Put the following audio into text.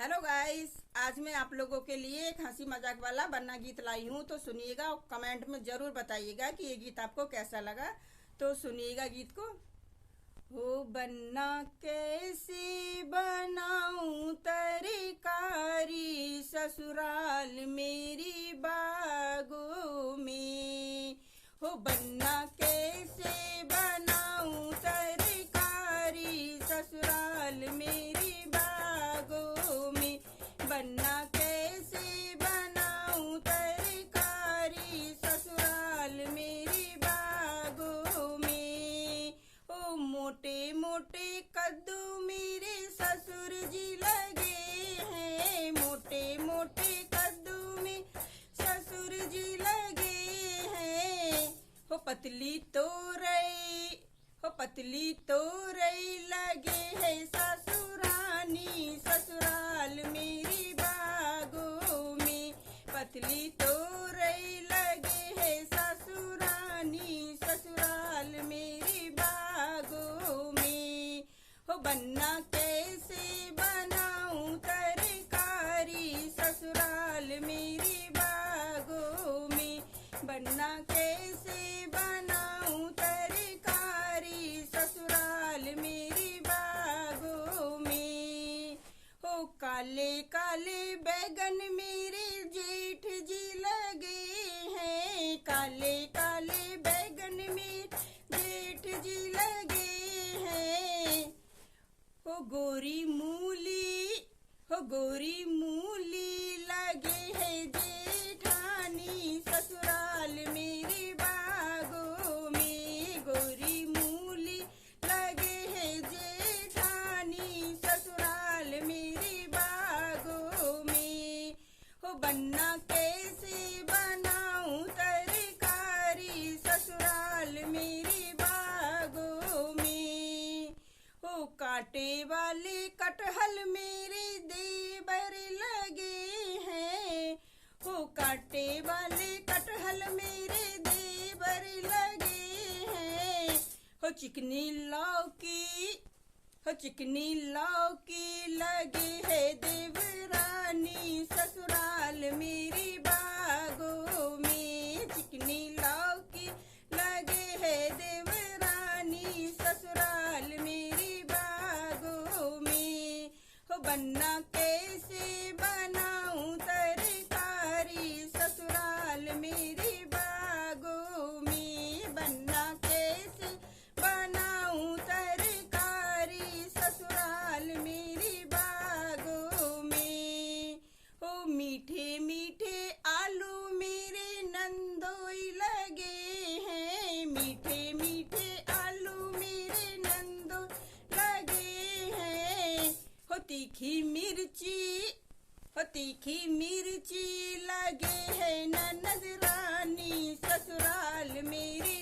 Hello guys, आज मैं आप लोगों के लिए एक हंसी मजाक वाला बन्ना गीत लाई हूँ। तो सुनिएगा और कमेंट में जरूर बताइएगा कि ये गीत आपको कैसा लगा। तो सुनिएगा गीत को। हो बन्ना कैसे बनाऊं तरकारी ससुराल मेरी बागों में। हो बन्ना कैसे बनाऊं तरकारी ससुराल मेरी बागों में। बन्ना कैसे बनाऊं तरकारी ससुराल मेरी बागों में। ओ मोटे मोटे कद्दू मेरे ससुर जी लगे हैं। मोटे मोटे कद्दू में ससुर जी लगे हैं। हो पतली तोरई, हो पतली तोरई लगे है ससुरानी ससुराल मेरी बागों में। पतली तोरई लगे है ससुरानी ससुराल मेरी बागों में। हो बन्ना कैसे बनाऊं तरकारी ससुराल मेरी बागों में। बन्ना कैसे बनाऊं तरकारी ससुराल मेरी बागों में। हो काले काले बैगन मेरे जेठ जी लगे हैं। काले काले बैगन में जेठ जी लगे हैं। हो गोरी मूली, हो गोरी मूली लगे है जेठानी ससुराल मेरी बागों में। गोरी मूली लगे है जेठानी ससुराल मेरी बागों में। हो बन्ना कैसे बनाऊं तरकारी ससुराल मेरी बागों में। हो कांटे वाले कटहल मेरे देवर लगे हैं। हो कांटे वाले कटहल मेरे देवर लगे हैं। हो चिकनी लौकी, हो चिकनी लौकी लगे है देवरानी ससुराल मेरी बागों में। चिकनी लौकी लगे है देवरानी ससुराल मेरी बागों में। हो बन्ना कैसे बनाऊं तरकारी ससुराल मेरी बागों में। बन्ना कैसे बनाऊं तरकारी ससुराल मेरी बागों में। हो मीठे मीठे आलू मेरे नंदोई लगे हैं। मीठे मीठे आलू मेरे नंदो लगे हैं। हो तीखी मिर्ची, हो तीखी मिर्ची लगे है ननद रानी ससुराल मेरी